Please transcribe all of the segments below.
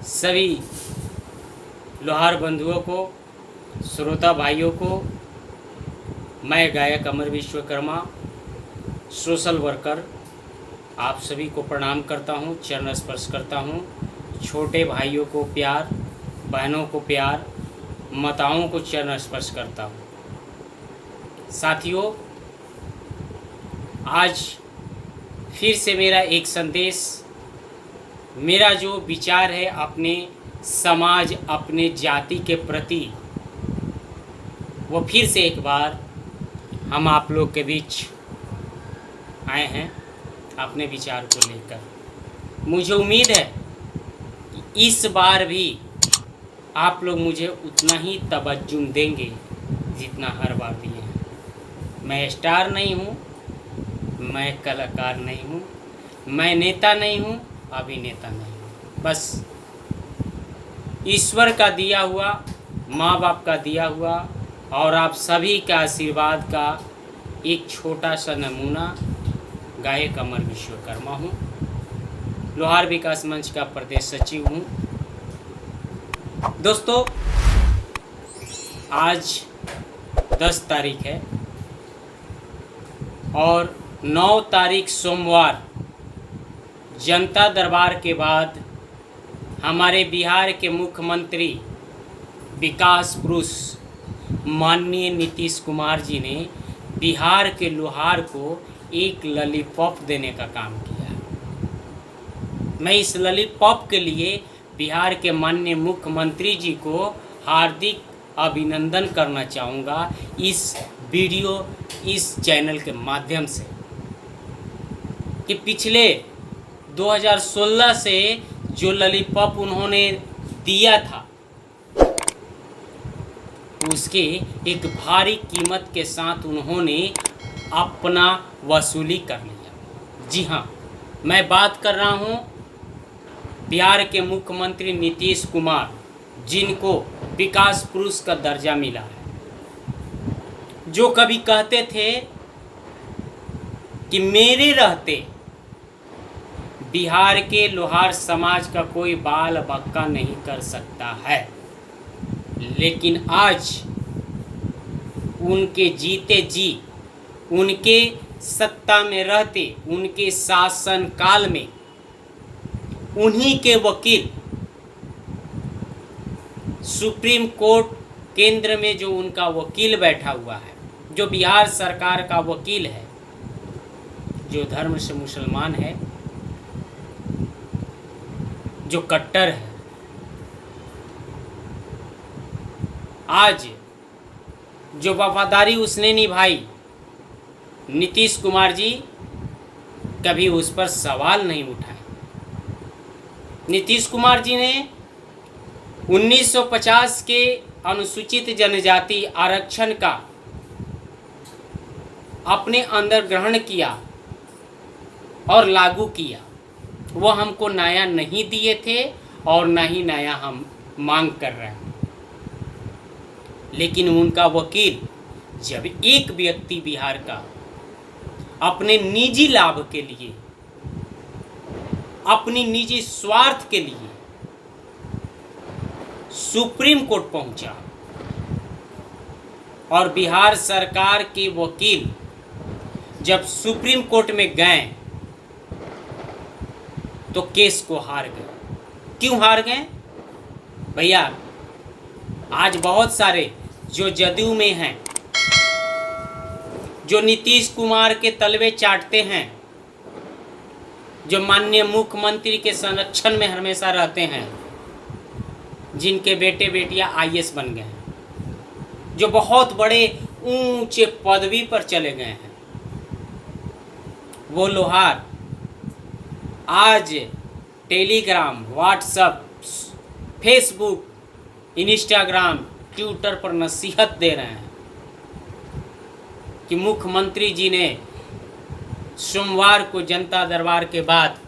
सभी लोहार बंधुओं को, श्रोता भाइयों को मैं गायक अमर विश्वकर्मा सोशल वर्कर आप सभी को प्रणाम करता हूँ, चरण स्पर्श करता हूँ। छोटे भाइयों को प्यार, बहनों को प्यार, माताओं को चरण स्पर्श करता हूँ। साथियों, आज फिर से मेरा एक संदेश, मेरा जो विचार है अपने समाज, अपने जाति के प्रति, वो फिर से एक बार हम आप लोग के बीच आए हैं अपने विचार को लेकर। मुझे उम्मीद है कि इस बार भी आप लोग मुझे उतना ही तवज्जो देंगे जितना हर बार दिए हैं। मैं स्टार नहीं हूँ, मैं कलाकार नहीं हूँ, मैं नेता नहीं हूँ, अभिनेता नहीं हूँ। बस ईश्वर का दिया हुआ, माँ बाप का दिया हुआ और आप सभी का आशीर्वाद का एक छोटा सा नमूना गायक अमर विश्वकर्मा हूँ। लोहार विकास मंच का प्रदेश सचिव हूँ। दोस्तों, आज 10 तारीख है और 9 तारीख सोमवार जनता दरबार के बाद हमारे बिहार के मुख्यमंत्री विकास पुरुष माननीय नीतीश कुमार जी ने बिहार के लोहार को एक लॉलीपॉप देने का काम किया। मैं इस लॉलीपॉप के लिए बिहार के माननीय मुख्यमंत्री जी को हार्दिक अभिनंदन करना चाहूँगा इस वीडियो, इस चैनल के माध्यम से, कि पिछले 2016 से जो लॉलीपॉप उन्होंने दिया था उसके एक भारी कीमत के साथ उन्होंने अपना वसूली कर लिया। जी हाँ, मैं बात कर रहा हूँ बिहार के मुख्यमंत्री नीतीश कुमार, जिनको विकास पुरुष का दर्जा मिला है, जो कभी कहते थे कि मेरे रहते बिहार के लोहार समाज का कोई बाल बक्का नहीं कर सकता है। लेकिन आज उनके जीते जी, उनके सत्ता में रहते, उनके शासन काल में उन्हीं के वकील, सुप्रीम कोर्ट केंद्र में जो उनका वकील बैठा हुआ है, जो बिहार सरकार का वकील है, जो धर्म से मुसलमान है, जो कट्टर है, आज जो वफादारी उसने निभाई, नीतीश कुमार जी कभी उस पर सवाल नहीं उठाए। नीतीश कुमार जी ने 1950 के अनुसूचित जनजाति आरक्षण का अपने अंदर ग्रहण किया और लागू किया। वो हमको नया नहीं दिए थे और ना ही नया हम मांग कर रहे हैं। लेकिन उनका वकील जब एक व्यक्ति बिहार का अपने निजी लाभ के लिए, अपनी निजी स्वार्थ के लिए सुप्रीम कोर्ट पहुंचा और बिहार सरकार के वकील जब सुप्रीम कोर्ट में गए तो केस को हार गए। क्यों हार गए भैया? आज बहुत सारे जो जदयू में हैं, जो नीतीश कुमार के तलवे चाटते हैं, जो माननीय मुख्यमंत्री के संरक्षण में हमेशा रहते हैं, जिनके बेटे बेटियां आईएएस बन गए हैं, जो बहुत बड़े ऊंचे पदवी पर चले गए हैं, वो लोहार आज Telegram, WhatsApp, Facebook, Instagram, Twitter पर नसीहत दे रहे हैं कि मुख्यमंत्री जी ने सोमवार को जनता दरबार के बाद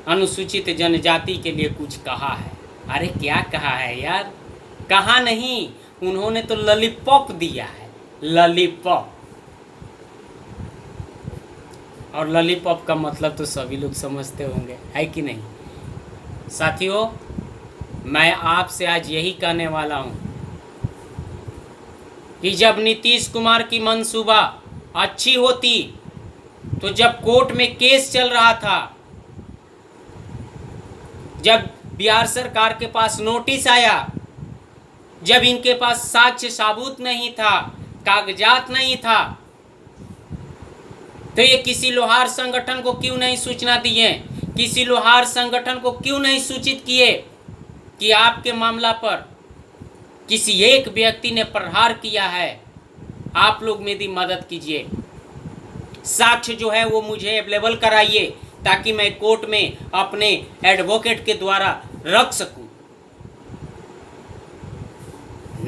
अनुसूचित जनजाति के लिए कुछ कहा है। अरे क्या कहा है यार? कहा नहीं, उन्होंने तो लॉलीपॉप दिया है, लॉलीपॉप। और लॉलीपॉप का मतलब तो सभी लोग समझते होंगे, है कि नहीं? साथियों, मैं आपसे आज यही कहने वाला हूं कि जब नीतीश कुमार की मंसूबा अच्छी होती, तो जब कोर्ट में केस चल रहा था, जब बिहार सरकार के पास नोटिस आया, जब इनके पास साक्ष्य सबूत नहीं था, कागजात नहीं था, तो ये किसी लोहार संगठन को क्यों नहीं सूचना दिए? किसी लोहार संगठन को क्यों नहीं सूचित किए कि आपके मामला पर किसी एक व्यक्ति ने प्रहार किया है, आप लोग मेरी मदद कीजिए, साक्ष्य जो है वो मुझे अवेलेबल कराइए ताकि मैं कोर्ट में अपने एडवोकेट के द्वारा रख सकूं।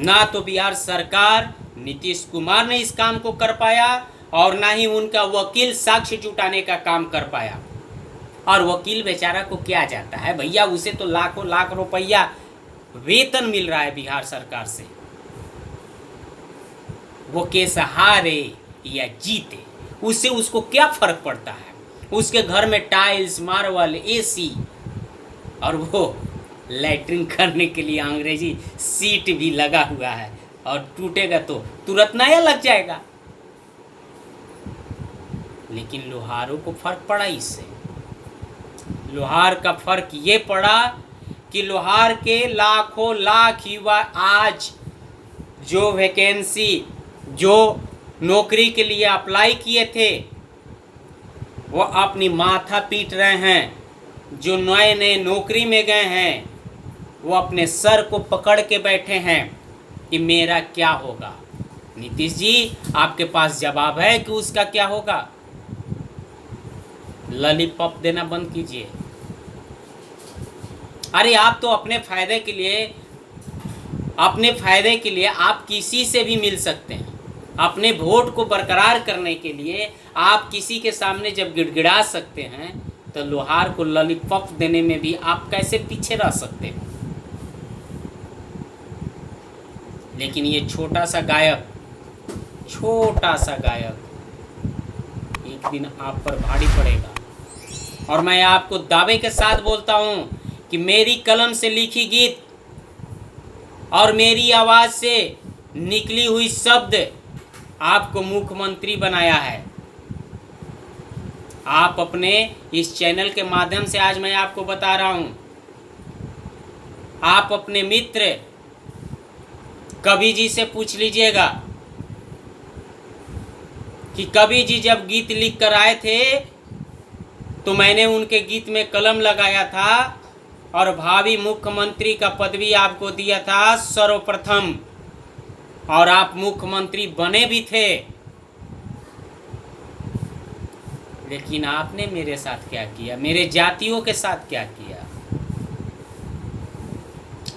ना तो बिहार सरकार, नीतीश कुमार ने इस काम को कर पाया और ना ही उनका वकील साक्ष्य जुटाने का काम कर पाया। और वकील बेचारा को क्या जाता है भैया, उसे तो लाखों लाख रुपया वेतन मिल रहा है बिहार सरकार से। वो केस हारे या जीते उससे उसको क्या फर्क पड़ता है? उसके घर में टाइल्स, मार्बल, एसी और वो लैट्रिन करने के लिए अंग्रेजी सीट भी लगा हुआ है, और टूटेगा तो तुरंत नया लग जाएगा। लेकिन लोहारों को फर्क पड़ा इससे। लोहार का फर्क ये पड़ा कि लोहार के लाखों लाख युवा आज जो वैकेंसी, जो नौकरी के लिए अप्लाई किए थे, वो अपनी माथा पीट रहे हैं। जो नए नए नौकरी में गए हैं वो अपने सर को पकड़ के बैठे हैं कि मेरा क्या होगा। नीतीश जी, आपके पास जवाब है कि उसका क्या होगा? लॉलीपॉप देना बंद कीजिए। अरे आप तो अपने फायदे के लिए आप किसी से भी मिल सकते हैं। अपने वोट को बरकरार करने के लिए आप किसी के सामने जब गिड़गिड़ा सकते हैं, तो लोहार को लॉलीपॉप देने में भी आप कैसे पीछे रह सकते हैं? लेकिन ये छोटा सा गायक एक दिन आप पर भारी पड़ेगा। और मैं आपको दावे के साथ बोलता हूं कि मेरी कलम से लिखी गीत और मेरी आवाज से निकली हुई शब्द आपको मुख्यमंत्री बनाया है। आप अपने इस चैनल के माध्यम से आज मैं आपको बता रहा हूं, आप अपने मित्र कवि जी से पूछ लीजिएगा कि कवि जी जब गीत लिख कर आए थे तो मैंने उनके गीत में कलम लगाया था और भावी मुख्यमंत्री का पदवी आपको दिया था सर्वप्रथम, और आप मुख्यमंत्री बने भी थे। लेकिन आपने मेरे साथ क्या किया, मेरे जातियों के साथ क्या किया?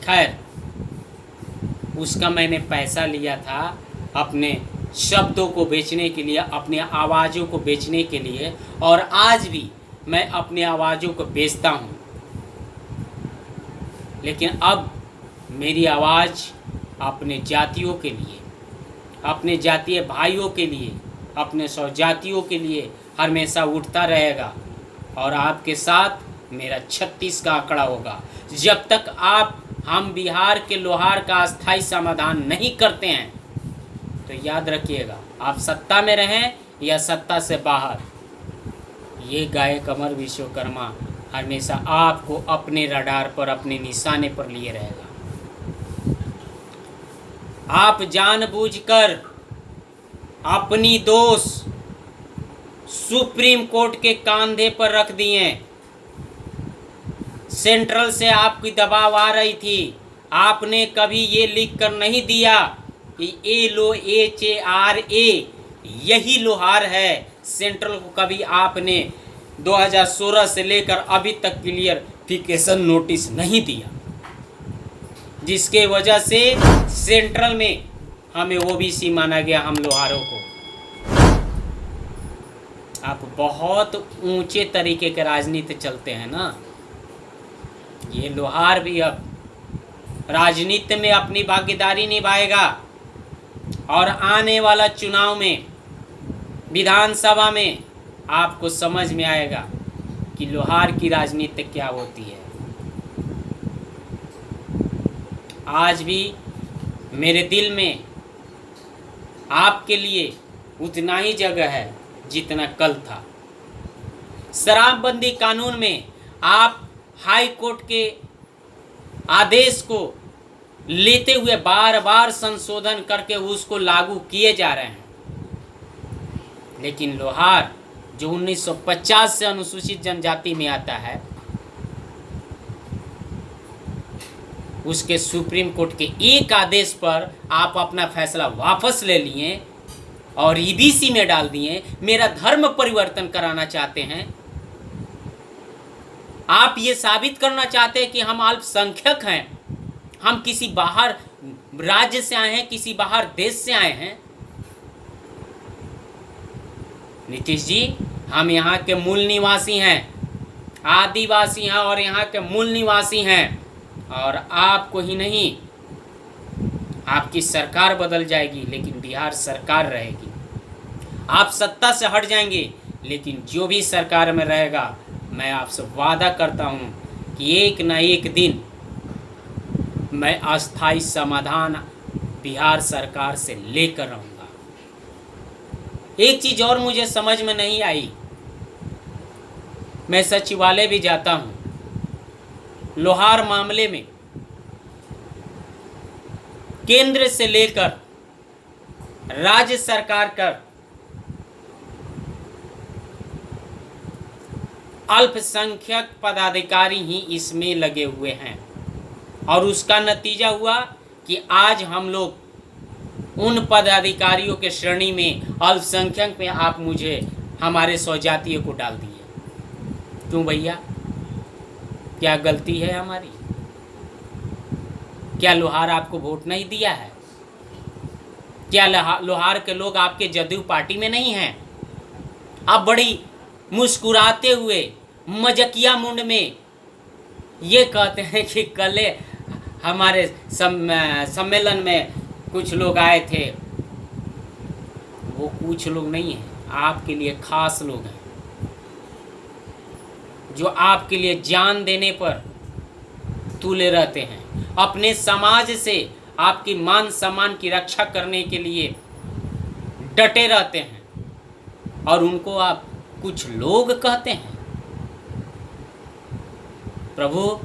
खैर, उसका मैंने पैसा लिया था अपने शब्दों को बेचने के लिए, अपनी आवाज़ों को बेचने के लिए, और आज भी मैं अपनी आवाज़ों को बेचता हूँ। लेकिन अब मेरी आवाज़ अपने जातियों के लिए, अपने जातीय भाइयों के लिए, अपने स्वजातियों के लिए हमेशा उठता रहेगा। और आपके साथ मेरा 36 का आंकड़ा होगा। जब तक हम बिहार के लोहार का अस्थायी समाधान नहीं करते हैं, तो याद रखिएगा, आप सत्ता में रहें या सत्ता से बाहर, ये गायक अमर विश्वकर्मा हमेशा आपको अपने रडार पर, अपने निशाने पर लिए रहेगा। आप जानबूझकर अपनी दोष सुप्रीम कोर्ट के कंधे पर रख दिए। सेंट्रल से आपकी दबाव आ रही थी, आपने कभी ये लिख कर नहीं दिया कि LOHARA यही लोहार है। सेंट्रल को कभी आपने 2016 से लेकर अभी तक क्लियरिफिकेशन नोटिस नहीं दिया, जिसके वजह से सेंट्रल में हमें OBC माना गया, हम लोहारों को। आप बहुत ऊंचे तरीके के राजनीति चलते हैं ना। ये लोहार भी अब राजनीति में अपनी भागीदारी निभाएगा, और आने वाला चुनाव में, विधानसभा में आपको समझ में आएगा कि लोहार की राजनीति क्या होती है। आज भी मेरे दिल में आपके लिए उतना ही जगह है जितना कल था। शराबबंदी कानून में आप हाई कोर्ट के आदेश को लेते हुए बार बार संशोधन करके उसको लागू किए जा रहे हैं, लेकिन लोहार जो 1950 से अनुसूचित जनजाति में आता है, उसके सुप्रीम कोर्ट के एक आदेश पर आप अपना फैसला वापस ले लिए और ईबीसी में डाल दिए। मेरा धर्म परिवर्तन कराना चाहते हैं। आप ये साबित करना चाहते हैं कि हम अल्पसंख्यक हैं, हम किसी बाहर राज्य से आए हैं, किसी बाहर देश से आए हैं। नीतीश जी, हम यहाँ के मूल निवासी हैं, आदिवासी हैं और यहाँ के मूल निवासी हैं। और आपको ही नहीं, आपकी सरकार बदल जाएगी लेकिन बिहार सरकार रहेगी। आप सत्ता से हट जाएंगे लेकिन जो भी सरकार में रहेगा, मैं आपसे वादा करता हूँ कि एक न एक दिन मैं अस्थायी समाधान बिहार सरकार से लेकर रहूँगा। एक चीज़ और मुझे समझ में नहीं आई, मैं सचिवालय भी जाता हूँ, लोहार मामले में केंद्र से लेकर राज्य सरकार कर अल्पसंख्यक पदाधिकारी ही इसमें लगे हुए हैं और उसका नतीजा हुआ कि आज हम लोग उन पदाधिकारियों के श्रेणी में, अल्पसंख्यक में आप मुझे हमारे स्वजातीय को डाल दिए। क्यों भैया, क्या गलती है हमारी? क्या लोहार आपको वोट नहीं दिया है? क्या लोहार के लोग आपके जदयू पार्टी में नहीं हैं? आप बड़ी मुस्कुराते हुए मजकिया मुंड में ये कहते हैं कि कल हमारे सम्मेलन में कुछ लोग आए थे। वो कुछ लोग नहीं हैं, आपके लिए खास लोग हैं, जो आपके लिए जान देने पर तुले रहते हैं, अपने समाज से आपकी मान सम्मान की रक्षा करने के लिए डटे रहते हैं, और उनको आप कुछ लोग कहते हैं। प्रभु,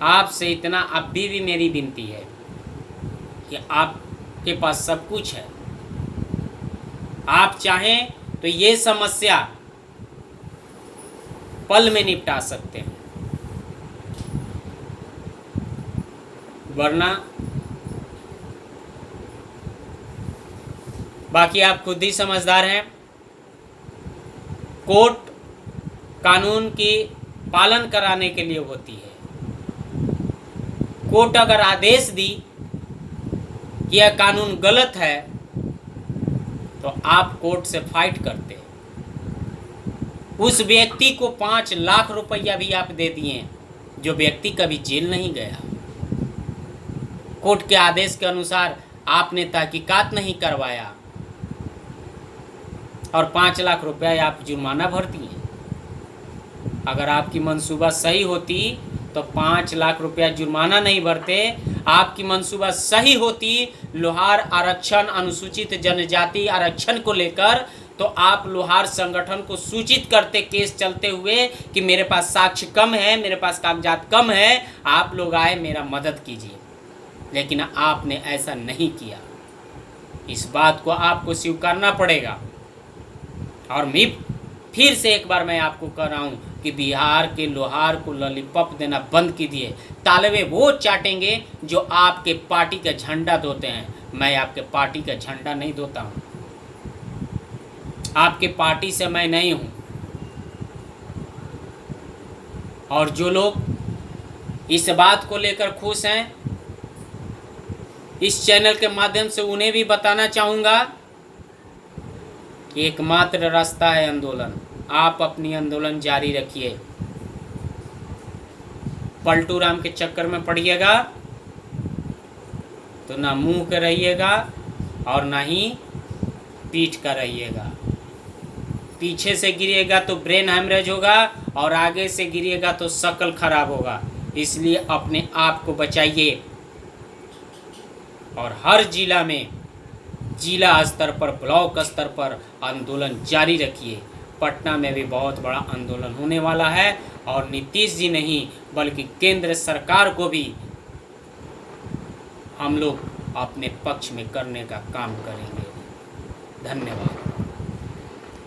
आपसे इतना अभी भी मेरी विनती है कि आपके पास सब कुछ है, आप चाहें तो ये समस्या पल में निपटा सकते हैं, वरना बाकी आप खुद ही समझदार हैं। कोर्ट कानून की पालन कराने के लिए होती है। कोर्ट अगर आदेश दी कि यह कानून गलत है तो आप कोर्ट से फाइट करते। उस व्यक्ति को 5 लाख रुपया भी आप दे दिए जो व्यक्ति कभी जेल नहीं गया। कोर्ट के आदेश के अनुसार आपने तहकीकात नहीं करवाया और 5 लाख रुपया आप जुर्माना भरती हैं। अगर आपकी मंसूबा सही होती तो 5 लाख रुपया जुर्माना नहीं भरते। आपकी मंसूबा सही होती लोहार आरक्षण, अनुसूचित जनजाति आरक्षण को लेकर, तो आप लोहार संगठन को सूचित करते केस चलते हुए कि मेरे पास साक्ष्य कम है, मेरे पास कागजात कम है, आप लोग आए मेरा मदद कीजिए। लेकिन आपने ऐसा नहीं किया। इस बात को आपको स्वीकारना पड़ेगा। और मैं फिर से एक बार मैं आपको कह रहा हूँ कि बिहार के लोहार को लॉलीपॉप देना बंद कीजिए। तालवे वो चाटेंगे जो आपके पार्टी का झंडा धोते हैं। मैं आपके पार्टी का झंडा नहीं धोता हूँ, आपके पार्टी से मैं नहीं हूँ। और जो लोग इस बात को लेकर खुश हैं, इस चैनल के माध्यम से उन्हें भी बताना चाहूँगा कि एकमात्र रास्ता है आंदोलन। आप अपनी आंदोलन जारी रखिए। पलटू राम के चक्कर में पड़िएगा तो ना मुंह का रहिएगा और ना ही पीठ का रहिएगा। पीछे से गिरिएगा तो ब्रेन हैमरेज होगा और आगे से गिरिएगा तो शक्ल खराब होगा। इसलिए अपने आप को बचाइए और हर जिला में, जिला स्तर पर, ब्लॉक स्तर पर आंदोलन जारी रखिए। पटना में भी बहुत बड़ा आंदोलन होने वाला है और नीतीश जी नहीं बल्कि केंद्र सरकार को भी हम लोग अपने पक्ष में करने का काम करेंगे। धन्यवाद।